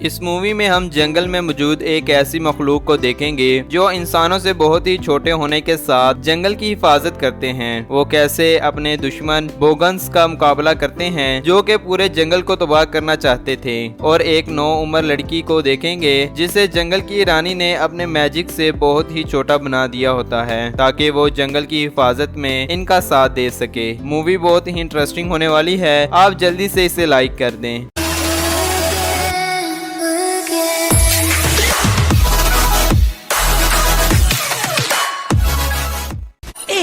इस मूवी में हम जंगल में मौजूद एक ऐसी मखलूक को देखेंगे जो इंसानों से बहुत ही छोटे होने के साथ जंगल की हिफाजत करते हैं। वो कैसे अपने दुश्मन बोगन्स का मुकाबला करते हैं जो कि पूरे जंगल को तबाह करना चाहते थे। और एक 9 उम्र लड़की को देखेंगे जिसे जंगल की रानी ने अपने मैजिक से बहुत ही छोटा बना दिया होता है ताकि वो जंगल की हिफाजत में इनका साथ दे सके। मूवी बहुत ही इंटरेस्टिंग होने वाली है, आप जल्दी से इसे लाइक कर दें।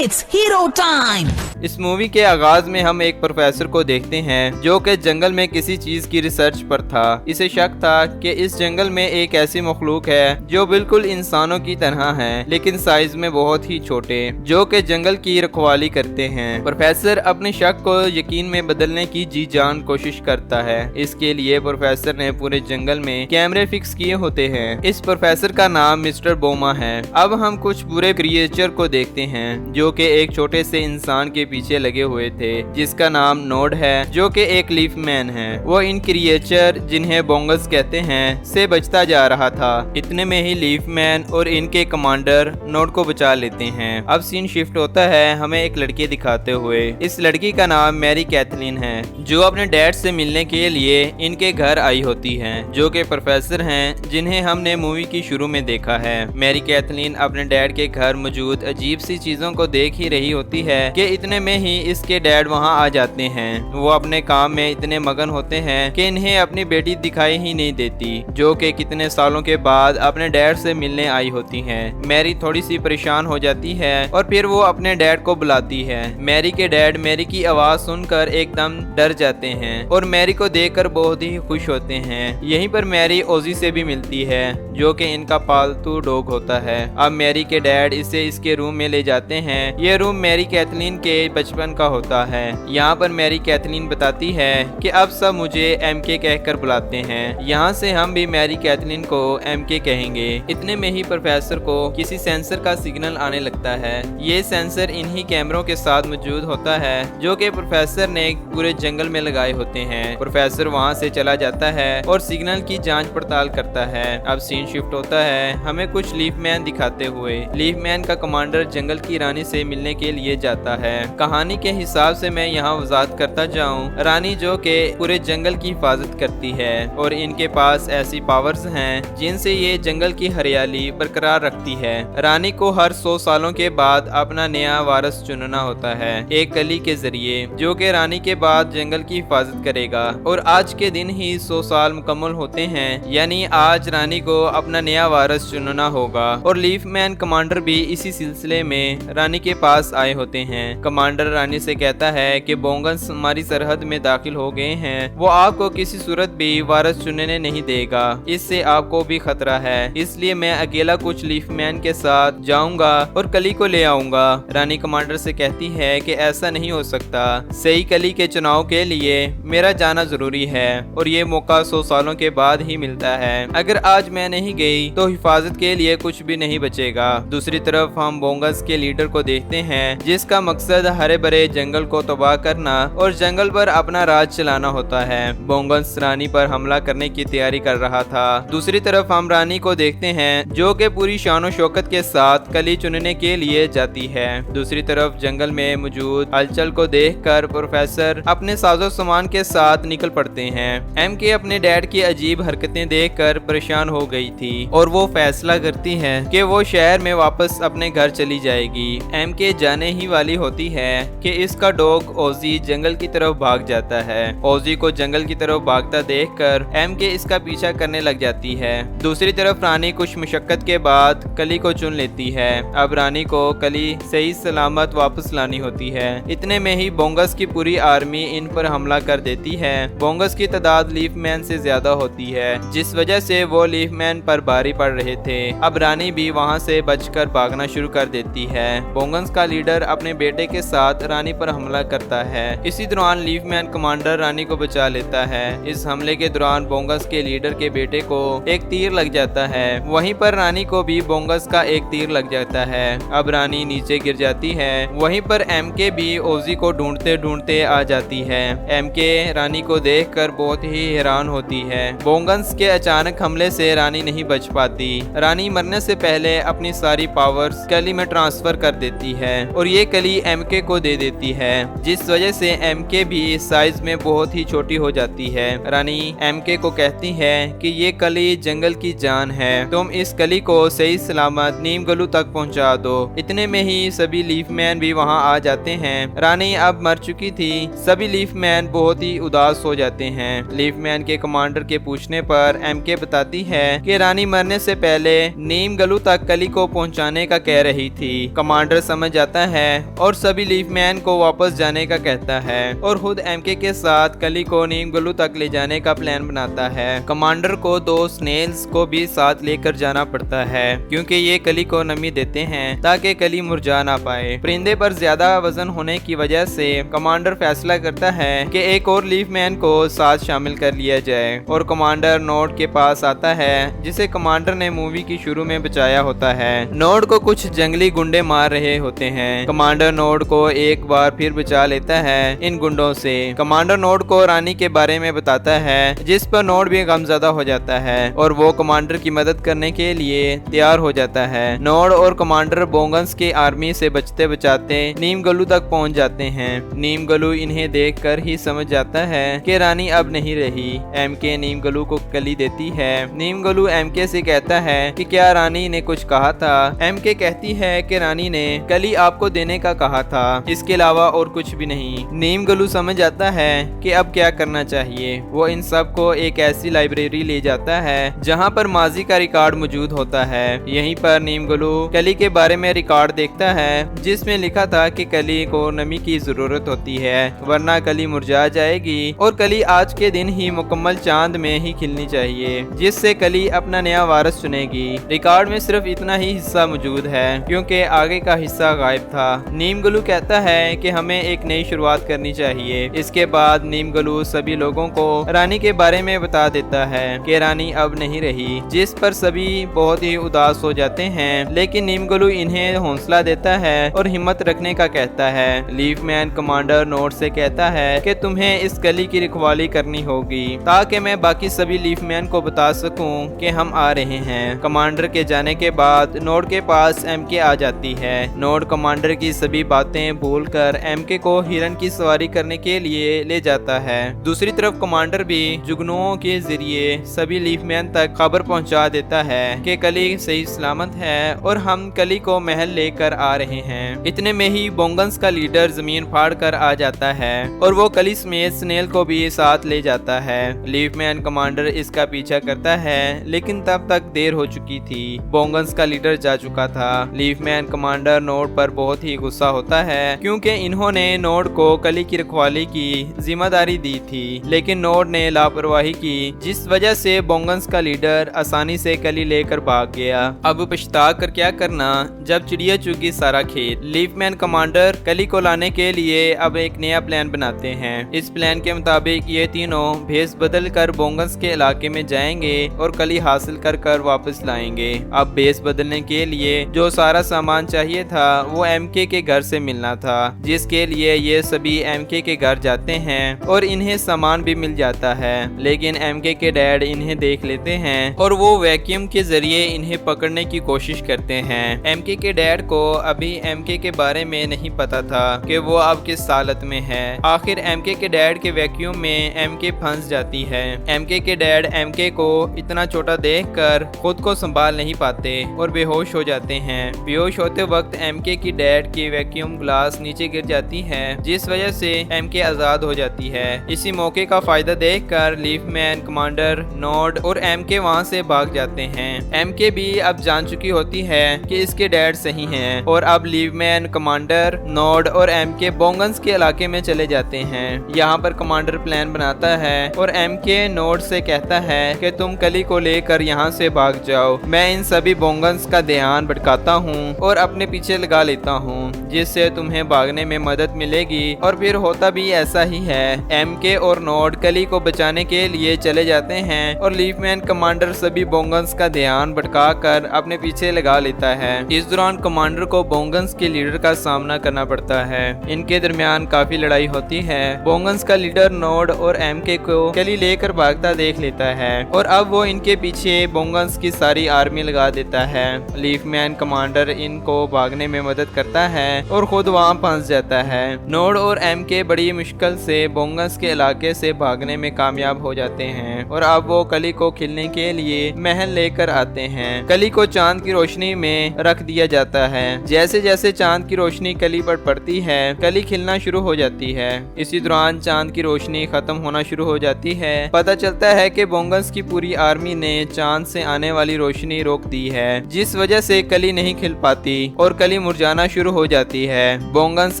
It's hero time! इस मूवी के आगाज में हम एक प्रोफेसर को देखते हैं जो कि जंगल में किसी चीज की रिसर्च पर था। इसे शक था कि इस जंगल में एक ऐसी मखलूक है जो बिल्कुल इंसानों की तरह है लेकिन साइज में बहुत ही छोटे, जो कि जंगल की रखवाली करते हैं। प्रोफेसर अपने शक को यकीन में बदलने की जी जान कोशिश करता है। इसके लिए प्रोफेसर ने पूरे जंगल में कैमरे फिक्स किए होते हैं। इस प्रोफेसर का नाम मिस्टर बोमा है। अब हम कुछ बुरे क्रिएचर को देखते हैं जो कि एक छोटे से इंसान के पीछे लगे हुए थे जिसका नाम नोड है जो कि एक लीफ मैन है। वो इन क्रिएचर जिन्हें बोंगस कहते हैं से बचता जा रहा था। इतने में ही लीफ मैन और इनके कमांडर नोड को बचा लेते हैं। अब सीन शिफ्ट होता है हमें एक लड़की दिखाते हुए। इस लड़की का नाम मैरी कैथलीन है जो अपने डैड से मिलने के लिए इनके घर आई होती है जो कि प्रोफेसर हैं जिन्हें हमने मूवी की शुरू में देखा है। मैरी कैथलीन अपने डैड के घर मौजूद अजीब सी चीजों को देख ही रही होती है कि इतने में ही इसके डैड वहां आ जाते हैं। वो अपने काम में इतने मगन होते हैं कि इन्हें अपनी बेटी दिखाई ही नहीं देती जो कि कितने सालों के बाद अपने डैड से मिलने आई होती हैं। मैरी थोड़ी सी परेशान हो जाती है और फिर वो अपने डैड को बुलाती है। मैरी के डैड मैरी की आवाज सुनकर एकदम डर जाते हैं और मैरी को देखकर बहुत ही खुश होते हैं। यहीं पर मैरी ओजी से भी मिलती है जो कि इनका पालतू डॉग होता है। अब मैरी के डैड इसे इसके रूम में ले जाते हैं। ये रूम मैरी कैथलीन के बचपन का होता है। यहाँ पर मैरी कैथलीन बताती है कि अब सब मुझे एमके कहकर बुलाते हैं। यहाँ से हम भी मैरी कैथलीन को एमके कहेंगे। इतने में ही प्रोफेसर को किसी सेंसर का सिग्नल आने लगता है। ये सेंसर इन्हीं कैमरों के साथ मौजूद होता है जो कि प्रोफेसर ने पूरे जंगल में लगाए होते हैं। प्रोफेसर वहाँ से चला जाता है और सिग्नल की जांच पड़ताल करता है। अब सीन शिफ्ट होता है हमें कुछ लीफ मैन दिखाते हुए। लीफ मैन का कमांडर जंगल की रानी से मिलने के लिए जाता है। कहानी के हिसाब से मैं यहाँ वजाहत करता जाऊँ, रानी जो के पूरे जंगल की हिफाजत करती है और इनके पास ऐसी पावर्स हैं जिनसे ये जंगल की हरियाली बरकरार रखती है। रानी को हर 100 सालों के बाद अपना नया वारिस चुनना होता है एक कली के जरिए जो कि रानी के बाद जंगल की हिफाजत करेगा। और आज के दिन ही 100 साल मुकम्मल होते हैं, यानी आज रानी को अपना नया वारिस चुनना होगा। और लीफ मैन कमांडर भी इसी सिलसिले में रानी के पास आए होते हैं। कमांडर रानी से कहता है कि बोंगन्स हमारी सरहद में दाखिल हो गए हैं। वो आपको किसी सूरत भी वारिस चुनने नहीं देगा, इससे आपको भी खतरा है। इसलिए मैं अकेला कुछ लीफ मैन के साथ जाऊंगा और कली को ले आऊंगा। रानी कमांडर से कहती है कि ऐसा नहीं हो सकता, सही कली के चुनाव के लिए मेरा जाना जरूरी है और ये मौका 100 सालों के बाद ही मिलता है। अगर आज मैं नहीं गई तो हिफाजत के लिए कुछ भी नहीं बचेगा। दूसरी तरफ हम बोंगस के लीडर को देखते हैं जिसका मकसद हरे भरे जंगल को तबाह करना और जंगल पर अपना राज चलाना होता है। बोंगस रानी पर हमला करने की तैयारी कर रहा था। दूसरी तरफ हम रानी को देखते हैं जो कि पूरी शानो शौकत के साथ कली चुनने के लिए जाती है। दूसरी तरफ जंगल में मौजूद हलचल को देखकर प्रोफेसर अपने साजो सामान के साथ निकल पड़ते हैं। एमके अपने डैड की अजीब हरकतें देखकर परेशान हो गई थी और वो फैसला करती है कि वो शहर में वापस अपने घर चली जाएगी। एमके जाने ही वाली होती है कि इसका डॉग ओजी जंगल की तरफ भाग जाता है। ओजी को जंगल की तरफ भागता देखकर एमके इसका पीछा करने लग जाती है। दूसरी तरफ रानी कुछ मुशक्कत के बाद कली को चुन लेती है। अब रानी को कली सही सलामत वापस लानी होती है। इतने में ही बोंगस की पूरी आर्मी इन पर हमला कर देती है। बोंगस की तादाद लीफ मैन से ज्यादा होती है जिस वजह से वो लीफ मैन मैन पर भारी पड़ रहे थे। अब रानी भी वहाँ से बचकर भागना शुरू कर देती है। बोंगन्स का लीडर अपने बेटे के साथ रानी पर हमला करता है। इसी दौरान लीफ मैन कमांडर रानी को बचा लेता है। इस हमले के दौरान बोंगस के लीडर के बेटे को एक तीर लग जाता है। वहीं पर रानी को भी बोंगस का एक तीर लग जाता है। अब रानी नीचे गिर जाती है। वहीं पर एमके भी ओजी को ढूंढते ढूंढते आ जाती है। एमके रानी को देखकर बहुत ही हैरान होती है। बोंगस के अचानक हमले से रानी नहीं बच पाती। रानी मरने से पहले अपनी सारी पावर्स कली में ट्रांसफर कर देती है और ये कली एमके को दे देती है, जिस वजह से एमके भी साइज में बहुत ही छोटी हो जाती है। रानी एमके को कहती है कि ये कली जंगल की जान है, तुम इस कली को सही सलामत नीम गलू तक पहुंचा दो। इतने में ही सभी लीफ मैन भी वहां आ जाते हैं। रानी अब मर चुकी थी। सभी लीफ मैन बहुत ही उदास हो जाते हैं। लीफ मैन के कमांडर के पूछने पर एमके बताती है कि रानी मरने से पहले नीम गलू तक कली को पहुंचाने का कह रही थी। कमांडर समझ जाता है और सभी लीफ मैन को वापस जाने का कहता है और खुद एमके के साथ कली को नीम गलू तक ले जाने का प्लान बनाता है। कमांडर को 2 स्नेल्स को भी साथ लेकर जाना पड़ता है क्योंकि ये कली को नमी देते हैं ताकि कली मुरझा ना पाए। परिंदे पर ज्यादा वजन होने की वजह से कमांडर फैसला करता है कि एक और लीफ मैन को साथ शामिल कर लिया जाए और कमांडर नोड के पास आता है जिसे कमांडर ने मूवी की शुरू में बचाया होता है। नोड को कुछ जंगली गुंडे मार रहे होते हैं। कमांडर नोड को एक बार फिर बचा लेता है इन गुंडों से। कमांडर नोड को रानी के बारे में बताता है जिस पर नोड भी गमज़दा हो जाता है और वो कमांडर की मदद करने के लिए तैयार हो जाता है। नोड और कमांडर बोंगन्स की आर्मी से बचते बचाते नीम गलू तक पहुंच जाते हैं। नीम गलू इन्हें देखकर ही समझ जाता है कि रानी अब नहीं रही। एमके नीम गलू को कली देती है। नीम गलू एमके से कहता है कि क्या रानी ने कुछ कहा था। एमके कहती है कि रानी ने कली आपको देने का कहा था, इसके अलावा और कुछ भी नहीं। नीम गलू समझ आता है कि अब क्या करना चाहिए। वो इन सब को एक ऐसी लाइब्रेरी ले जाता है जहाँ पर माजी का रिकॉर्ड मौजूद होता है। यहीं पर नीम गलू कली के बारे में रिकॉर्ड देखता है जिसमें लिखा था कि कली को नमी की जरूरत होती है वरना कली मुरझा जाएगी और कली आज के दिन ही मुकम्मल चांद में ही खिलनी चाहिए जिससे कली अपना नया वारिस चुनेगी। रिकॉर्ड में सिर्फ इतना ही हिस्सा मौजूद है क्योंकि आगे का हिस्सा गायब था। नीम गलू कहता है कि हमें एक नई शुरुआत करनी चाहिए। इसके बाद नीम गलू सभी लोगों को रानी के बारे में बता देता है कि रानी अब नहीं रही, जिस पर सभी बहुत ही उदास हो जाते हैं। लेकिन नीम गलू इन्हें हौसला देता है और हिम्मत रखने का कहता है। लीफ मैन कमांडर नोड से कहता है कि तुम्हें इस कली की रखवाली करनी होगी ताकि मैं बाकी सभी लीफ मैन को बता सकूं कि हम आ रहे हैं। कमांडर के जाने के बाद नोड के पास एमके आ जाती है। नोड कमांडर की सभी बातें भूलकर एमके को हिरन की सवारी करने के लिए ले जाता है। दूसरी तरफ कमांडर भी जुगनुओं के जरिए सभी लीफ मैन तक खबर पहुंचा देता है कि कली सही सलामत है और हम कली को महल लेकर आ रहे हैं। इतने में ही बोंगन्स का लीडर जमीन फाड़ कर आ जाता है और वो कली समेत स्नेल को भी साथ ले जाता है। लीफ मैन कमांडर इसका पीछा करता है लेकिन तब तक देर हो चुकी थी। बोंगन्स का लीडर जा चुका था। लीफ मैन कमांडर नोड पर बहुत ही गुस्सा होता है क्योंकि इन्होंने नोड को कली की रखवाली की जिम्मेदारी दी थी लेकिन नोड ने लापरवाही की जिस वजह से बोंगन्स का लीडर आसानी से कली लेकर भाग गया। अब पछता कर क्या करना जब चिड़िया चुगी सारा खेत। लीफ मैन कमांडर कली को लाने के लिए अब एक नया प्लान बनाते हैं। इस प्लान के मुताबिक ये तीनों भेस बदल कर बोंगन्स के इलाके में जाएंगे और कली हासिल कर वापस लाएंगे। अब भेस बदलने के लिए जो सारा सामान चाहिए था वो एमके के घर से मिलना था, जिसके लिए ये सभी एमके के घर जाते हैं और इन्हें सामान भी मिल जाता है। लेकिन एमके के डैड इन्हें देख लेते हैं और वो वैक्यूम के जरिए इन्हें पकड़ने की कोशिश करते हैं। एमके के डैड को अभी एमके के बारे में नहीं पता था कि वो अब किस हालत में है। आखिर एमके के डैड के वैक्यूम में एमके फंस जाती है। एमके के डैड एमके को इतना छोटा देखकर खुद को संभाल नहीं पाते और बेहोश हो जाते हैं। बेहोश होते वक्त एमके की डैड की वैक्यूम ग्लास नीचे गिर जाती है जिस वजह से एमके आजाद हो जाती है। इसी मौके का फायदा देखकर लीफ मैन कमांडर नोड और एमके वहां से भाग जाते हैं। एमके भी अब जान चुकी होती है कि इसके डैड सही हैं और अब लीफ मैन कमांडर नोड और एमके बोंगन्स के इलाके में चले जाते हैं। यहाँ पर कमांडर प्लान बनाता है और एमके नोड से कहता है कि तुम कली को लेकर लेकर यहाँ से भाग जाओ। मैं इन सभी बोंगन्स का ध्यान भटकाता हूँ और अपने पीछे लगा लेता हूँ, जिससे तुम्हें भागने में मदद मिलेगी। और फिर होता भी ऐसा ही है। एमके और नोड कली को बचाने के लिए चले जाते हैं और लीफमैन कमांडर सभी बोंगन्स का ध्यान भटका कर अपने पीछे लगा लेता है। इस दौरान कमांडर को बोंगन्स के लीडर का सामना करना पड़ता है। इनके दरमियान काफी लड़ाई होती है। बोंगन्स का लीडर नोड और एमके को कली लेकर भागता देख लेता है और अब वो इनके पीछे बोंगन्स की सारी आर्मी लगा देता है। लीफमैन कमांडर इनको भागने में मदद करता है और खुद वहाँ फंस जाता है। नोड और एमके बड़ी मुश्किल से बोंगन्स के इलाके से भागने में कामयाब हो जाते हैं और अब वो कली को खिलने के लिए महल लेकर आते हैं। कली को चांद की रोशनी में रख दिया जाता है। जैसे जैसे चांद की रोशनी कली पर पड़ती है, कली खिलना शुरू हो जाती है। इसी दौरान चांद की रोशनी खत्म होना शुरू हो जाती है। पता चलता है कि बोंगन्स की पूरी आर्मी ने चांद से आने वाली रोशनी रोक दी है, जिस वजह से कली नहीं खिल पाती और कली मुरझाना शुरू हो जाती है। बोंगन्स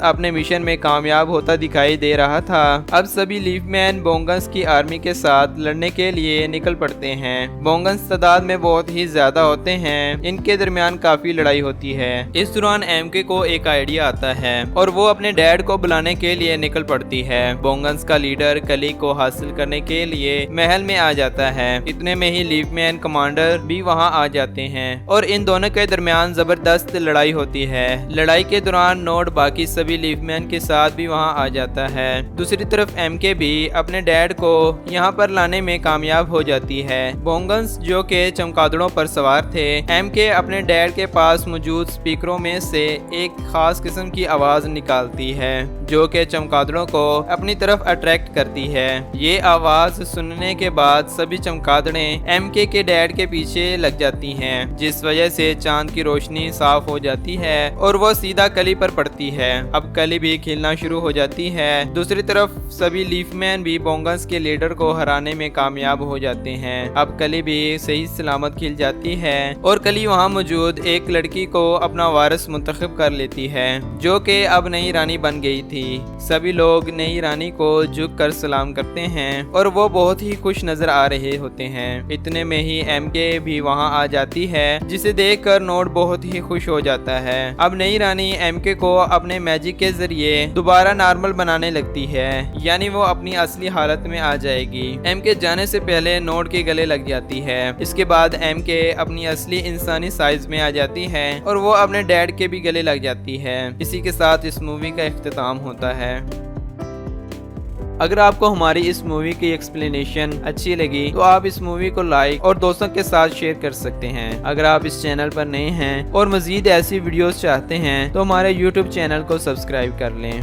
अपने मिशन में कामयाब होता दिखाई दे रहा था। अब सभी लीफमैन बोंगन्स की आर्मी के साथ लड़ने के लिए निकल पड़ते हैं। बोंगन्स तादाद में बहुत ही ज्यादा होते हैं। इनके दरमियान काफी लड़ाई होती है। इस दौरान एमके को एक आइडिया आता है और वो अपने डैड को बुलाने के लिए निकल पड़ती है। बोंगन्स का लीडर कली को हासिल करने के लिए महल में आ जाता है। इतने में ही लीफमैन कमांडर भी वहां आ जाते हैं और इन दोनों के दरमियान जबरदस्त लड़ाई होती है। लड़ाई के दौरान नोड बाकी सभी लीफमैन के साथ भी वहां आ जाता है। दूसरी तरफ एमके भी अपने डैड को यहाँ पर लाने में कामयाब हो जाती है। बोंगन्स जो के चमगादड़ों पर सवार थे, एमके अपने डैड के पास मौजूद स्पीकरों में से एक खास किस्म की आवाज निकालती है जो कि चमगादड़ों को अपनी तरफ अट्रैक्ट करती है। ये आवाज सुनने के बाद सभी चमगादड़ें एमके के डैड के पीछे लग जाती हैं, जिस वजह से चांद की रोशनी साफ हो जाती है और वो सीधा कली पर पड़ती है। अब कली भी खिलना शुरू हो जाती है। दूसरी तरफ सभी लीफमैन भी बोंगन्स के लीडर को हराने में कामयाब हो जाते हैं। अब कली भी सही सलामत खिल जाती है और कली वहाँ मौजूद एक लड़की को अपना वारिस मुंतखब कर लेती है, जो कि अब नई रानी बन गई थी। सभी लोग नई रानी को झुक कर सलाम करते हैं और वो बहुत ही खुश नजर आ रहे होते हैं। इतने में ही एमके भी वहाँ आ जाती है, जिसे देखकर नोड बहुत ही खुश हो जाता है। अब नई रानी एमके को अपने मैजिक के जरिए दोबारा नॉर्मल बनाने लगती है, यानी वो अपनी असली हालत में आ जाएगी। एमके जाने से पहले नोड के गले लग जाती है। इसके बाद एमके अपनी असली इंसानी साइज में आ जाती है और वो अपने डैड के भी गले लग जाती है। इसी के साथ इस मूवी का इख्तिताम होता है। अगर आपको हमारी इस मूवी की एक्सप्लेनेशन अच्छी लगी तो आप इस मूवी को लाइक और दोस्तों के साथ शेयर कर सकते हैं। अगर आप इस चैनल पर नए हैं और मजीद ऐसी वीडियोस चाहते हैं तो हमारे YouTube चैनल को सब्सक्राइब कर लें।